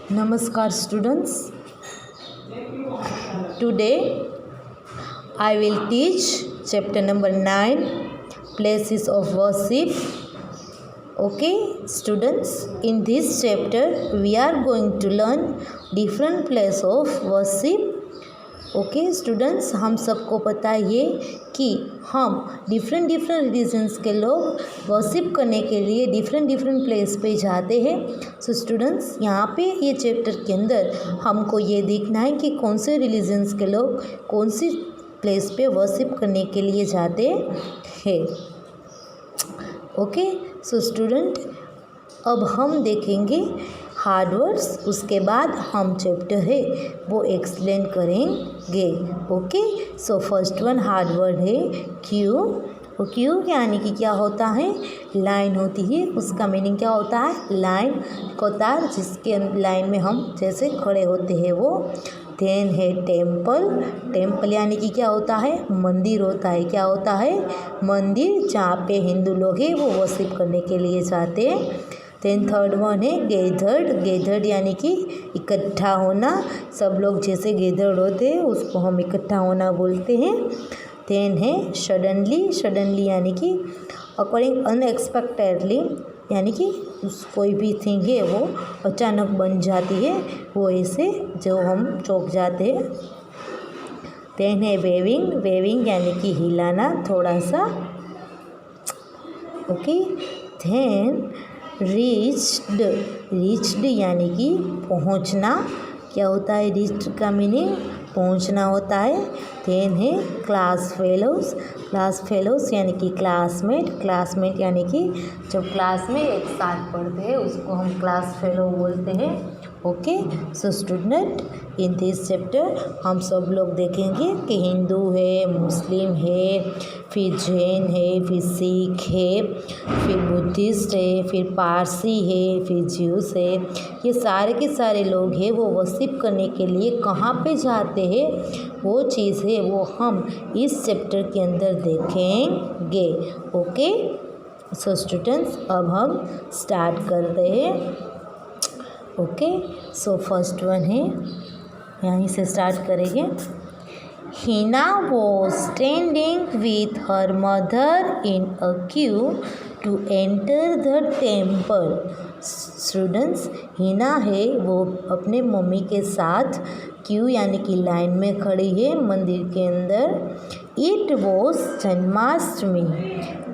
Namaskar students. Today I will teach chapter number 9, places of worship. Okay students, in this chapter we are going to learn different places of worship. Okay students, हम सबको पता है कि हम different religions के लोग worship करने के लिए डिफरेंट प्लेस पे जाते हैं. सो स्टूडेंट्स, यहाँ पे ये चैप्टर के अंदर हमको ये देखना है कि कौन से रिलीजन्स के लोग कौन सी प्लेस पे वर्शिप करने के लिए जाते हैं. ओके सो स्टूडेंट, अब हम देखेंगे हार्ड वर्ड्स, उसके बाद हम चैप्टर है वो एक्सप्लेन करेंगे. Okay so first one hard word है क्यू. क्यू यानी कि क्या होता है, लाइन होती है. उसका मीनिंग क्या होता है, लाइन कतार जिसके लाइन में हम जैसे खड़े होते हैं वो. देन है टेम्पल. टेम्पल यानी कि क्या होता है, मंदिर होता है. क्या होता है, मंदिर जहाँ पे हिंदू लोग हैं वो वर्शिप करने के लिए जाते हैं. देन थर्ड वन है गैदर्ड. गैदर्ड यानी कि इकट्ठा होना. सब लोग जैसे गैदर्ड होते हैं उसको हम इकट्ठा होना बोलते हैं. देन है सडनली. सडनली यानी कि अकॉर्डिंग अनएक्सपेक्टेडली, यानी कि कोई भी थिंग है वो अचानक बन जाती है, वो ऐसे जो हम चौंक जाते हैं. देन है वेविंग. वेविंग यानी कि हिलाना थोड़ा सा. Okay then reached. रीच्ड यानी कि पहुंचना. क्या होता है, रीच्ड का मीनिंग पहुंचना होता है. देन है क्लास फेलोज. क्लास फेलोज यानी कि क्लासमेट. क्लासमेट यानी कि जब क्लास में एक साथ पढ़ते हैं उसको हम क्लास फेलो बोलते हैं. Okay so student, in this chapter हम सब लोग देखेंगे कि हिंदू है, मुस्लिम है, फिर जैन है, फिर सिख है, फिर बुद्धिस्ट है, फिर पारसी है, फिर ज्यूस है. ये सारे के सारे लोग हैं वो वर्शिप करने के लिए कहाँ पे जाते हैं, वो चीज़ है वो हम इस चैप्टर के अंदर देखेंगे. ओके सो स्टूडेंट्स, अब हम स्टार्ट करते हैं. ओके सो फर्स्ट वन है, यहीं से स्टार्ट करेंगे. Hina was standing with her mother in a queue to enter the temple. Students, Hina है वो अपने मम्मी के साथ क्यू यानी कि लाइन में खड़ी है मंदिर के अंदर. It was Janmashtami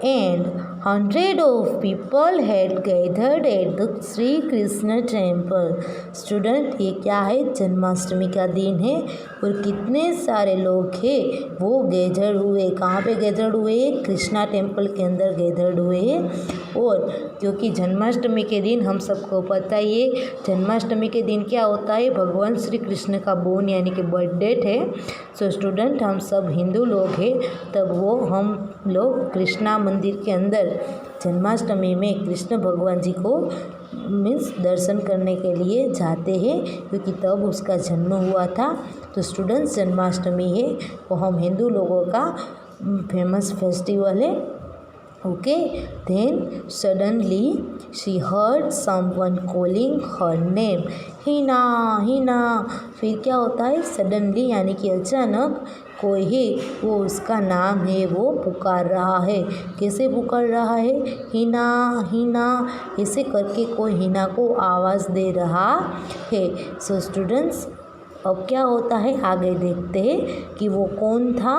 and hundred of people had gathered at the Shri Krishna temple. Student, ये क्या है, जन्माष्टमी का दिन है और कितने सारे लोग हैं वो गैदर्ड हुए. कहाँ पे गैदर्ड हुए, कृष्णा टेम्पल के अंदर गैदर्ड हुए हैं. और क्योंकि जन्माष्टमी के दिन हम सबको पता ही है, जन्माष्टमी के दिन क्या होता है, भगवान श्री कृष्ण का बोन यानी कि बर्थ डेट है. सो स्टूडेंट, हम सब हिंदू लोग हैं, तब वो हम लोग कृष्णा मंदिर के अंदर जन्माष्टमी में कृष्ण भगवान जी को मीन्स दर्शन करने के लिए जाते हैं, क्योंकि तब उसका जन्म हुआ था. तो स्टूडेंट्स, जन्माष्टमी है वो हम हिंदू लोगों का फेमस फेस्टिवल है. Okay then suddenly she heard someone calling her name. Hina Hina. फिर क्या होता है, सडनली यानी कि अचानक कोई है वो उसका नाम है वो पुकार रहा है. कैसे पुकार रहा है, हिना हिना ऐसे करके कोई हिना को आवाज़ दे रहा है. सो स्टूडेंट्स, अब क्या होता है आगे देखते हैं कि वो कौन था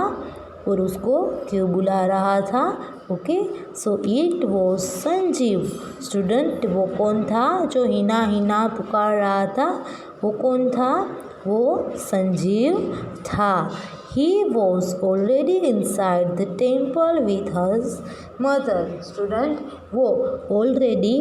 और उसको क्यों बुला रहा था. Okay so it was Sanjeev. Student, वो कौन था जो हिना हिना पुकार रहा था, वो कौन था, वो संजीव था. He was already inside the temple with his mother. Student, वो ऑलरेडी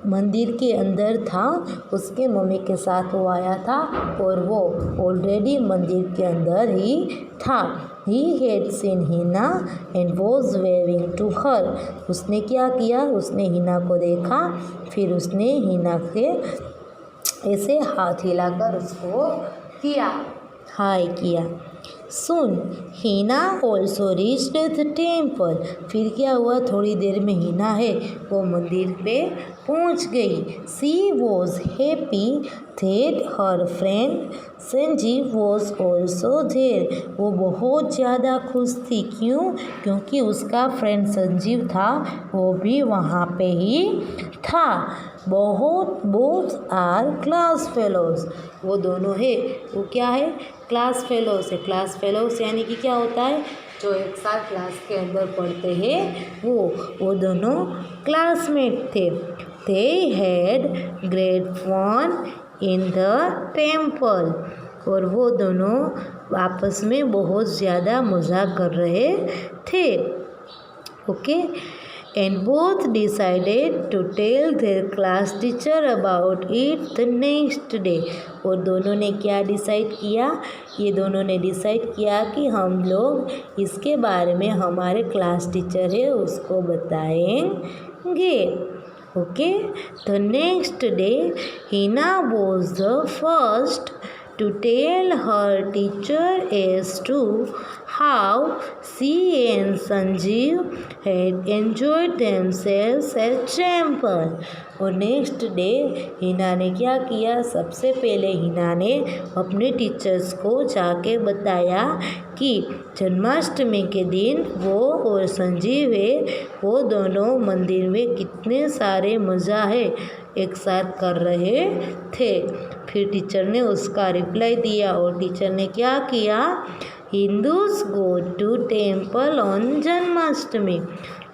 मंदिर के अंदर था, उसके मम्मी के साथ वो आया था और वो ऑलरेडी मंदिर के अंदर ही था. He had seen Hina and was waving to her. उसने क्या किया, उसने हिना को देखा, फिर उसने हिना के ऐसे हाथ हिलाकर उसको किया, हाय किया. Soon Hina also reached the temple. फिर क्या हुआ, थोड़ी देर में हिना है वो मंदिर पे पहुंच गई. She was happy that her friend Sanjeev was also there। वो बहुत ज़्यादा खुश थी। क्यों? क्योंकि उसका फ्रेंड संजीव था, वो भी वहाँ पे ही था। Both are class fellows. वो दोनों है, वो क्या है? क्लास फेलोज है। क्लास फेलोज यानी कि क्या होता है? जो एक साथ क्लास के अंदर पढ़ते हैं वो दोनों क्लासमेट थे। They had great fun in the temple। और वो दोनों आपस में बहुत ज़्यादा मज़ा कर रहे थे। Okay, and both decided to tell their class teacher about it the next day। और दोनों ने क्या डिसाइड किया? ये दोनों ने डिसाइड किया कि हम लोग इसके बारे में हमारे क्लास टीचर है उसको बताएंगे। Okay, the next day Hina was the first to tell her teacher as to how she and Sanjeev had enjoyed themselves at temple। और नेक्स्ट डे हिना ने क्या किया? सबसे पहले हिना ने अपने टीचर्स को जाके बताया कि जन्माष्टमी के दिन वो और संजीव है वो दोनों मंदिर में कितने सारे मज़ा है एक साथ कर रहे थे। फिर टीचर ने उसका रिप्लाई दिया और टीचर ने क्या किया? Hindus go to temple on Janmashtami.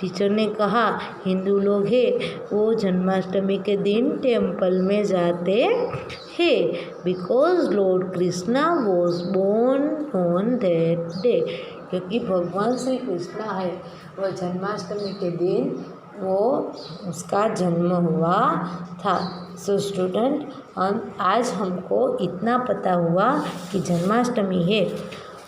Teacher ने कहा हिंदू लोग हैं वो जन्माष्टमी के दिन टेम्पल में जाते हैं because lord Krishna was born on that day. क्योंकि भगवान श्री कृष्णा है वो जन्माष्टमी के दिन वो उसका जन्म हुआ था। सो स्टूडेंट, आज हमको इतना पता हुआ कि जन्माष्टमी है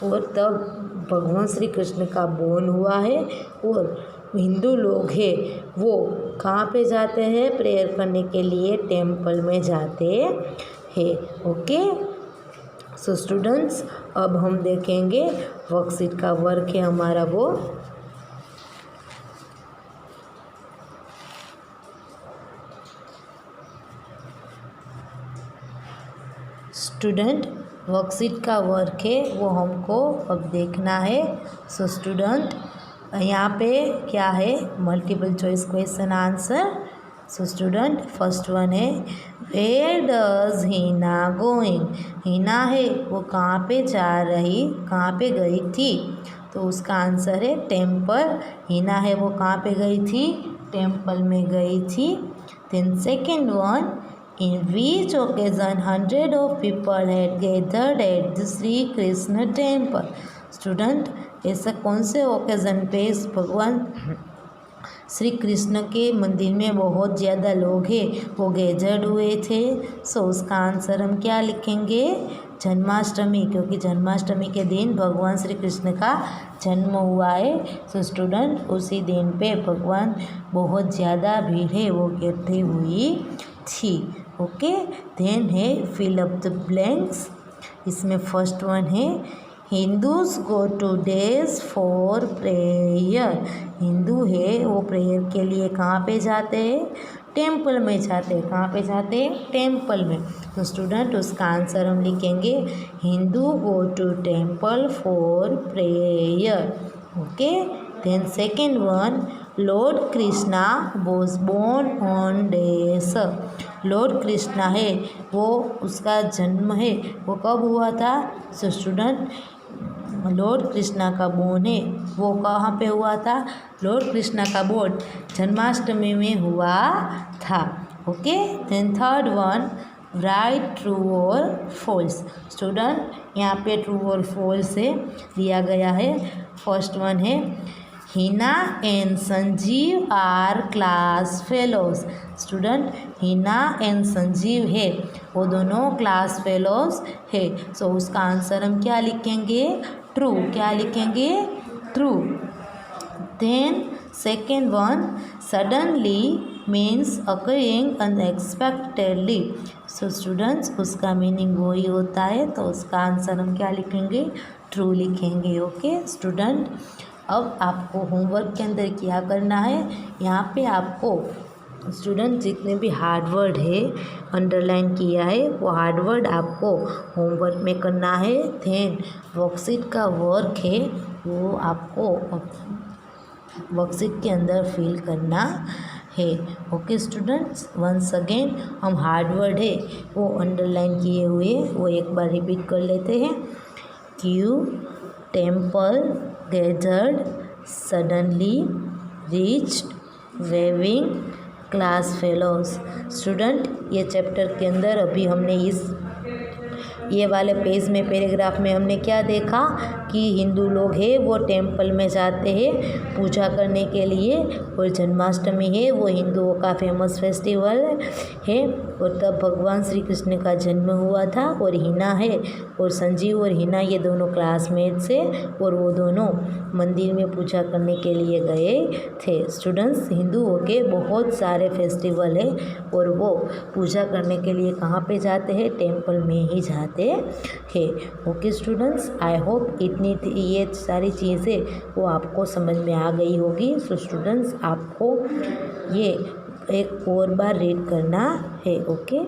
और तब भगवान श्री कृष्ण का बोर्न हुआ है और हिंदू लोग हैं वो कहाँ पे जाते हैं? प्रेयर करने के लिए टेम्पल में जाते हैं। ओके, सो स्टूडेंट्स, अब हम देखेंगे वर्कशीट का वर्क है हमारा वो। स्टूडेंट, वर्कशीट का वर्क है वो हमको अब देखना है। सो स्टूडेंट, यहाँ पे क्या है? Multiple choice question answer. So student, first one है where does Hina going. Hina है वो कहाँ पे कहाँ पे गई थी? तो उसका आंसर है टेम्पल। हिना है वो कहाँ पे गई थी? टेम्पल में गई थी। Then second one, in which occasion hundred of people had gathered at the Sri Krishna temple। Student, ऐसा कौन से ओकेज़न पे भगवान श्री कृष्ण के मंदिर में बहुत ज़्यादा लोग हैं वो गैदर्ड हुए थे? सो उसका आंसर हम क्या लिखेंगे? जन्माष्टमी, क्योंकि जन्माष्टमी के दिन भगवान श्री कृष्ण का जन्म हुआ है। सो स्टूडेंट, उसी दिन पे भगवान बहुत ज़्यादा भीड़ है वो इकट्ठी हुई थी। ओके, देन है फिल अप द ब्लैंक्स। इसमें फर्स्ट वन है Hindus go two days for prayer. Hindu है वो प्रेयर के लिए कहाँ पे जाते हैं? टेम्पल में जाते हैं। कहाँ पे जाते हैं? टेम्पल में। तो स्टूडेंट, उसका आंसर हम लिखेंगे Hindu go to temple for prayer. Okay, then second one, lord Krishna was born on days. Lord Krishna है वो उसका जन्म है वो कब हुआ था? सो स्टूडेंट, लॉर्ड कृष्णा का बोर्न है वो कहाँ पे हुआ था? लॉर्ड कृष्णा का बोर्न जन्माष्टमी में हुआ था। Okay, then third one, right true और फॉल्स। स्टूडेंट, यहाँ पे ट्रू और फॉल्स है दिया गया है। फर्स्ट वन है Hina and Sanjeev are class fellows. Student, Hina and Sanjeev है वो दोनों क्लास फेलोज है। सो उसका आंसर हम क्या लिखेंगे? ट्रू। क्या लिखेंगे? True. Then second one, suddenly means occurring unexpectedly. So students, उसका मीनिंग वही होता है तो उसका आंसर हम क्या लिखेंगे? ट्रू लिखेंगे। ओके स्टूडेंट, अब आपको होमवर्क के अंदर क्या करना है? यहाँ पे आपको स्टूडेंट जितने भी हार्ड वर्ड है अंडरलाइन किया है वो हार्ड वर्ड आपको होमवर्क में करना है। देन वर्कशीट का वर्क है वो आपको वर्कशीट के अंदर फिल करना है। ओके स्टूडेंट्स, वंस अगेन हम हार्ड वर्ड है वो अंडरलाइन किए हुए वो एक बार रिपीट कर लेते हैं। Queue temple gathered suddenly reached waving class fellows. Student ये चैप्टर के अंदर अभी हमने ये वाले पेज में पैराग्राफ में हमने क्या देखा कि हिंदू लोग हैं वो टेम्पल में जाते हैं पूजा करने के लिए, और जन्माष्टमी है वो हिंदुओं का फेमस फेस्टिवल है, और तब भगवान श्री कृष्ण का जन्म हुआ था। और हिना है और संजीव और हिना ये दोनों क्लासमेट्स है और वो दोनों मंदिर में पूजा करने के लिए गए थे। स्टूडेंट्स, हिंदुओं के बहुत सारे फेस्टिवल है और वो पूजा करने के लिए कहाँ पे जाते हैं? टेम्पल में ही जाते हैं। ओके स्टूडेंट्स, आई होप ये सारी चीज़ें वो आपको समझ में आ गई होगी। सो स्टूडेंट्स, आपको ये एक और बार रीड करना है। ओके।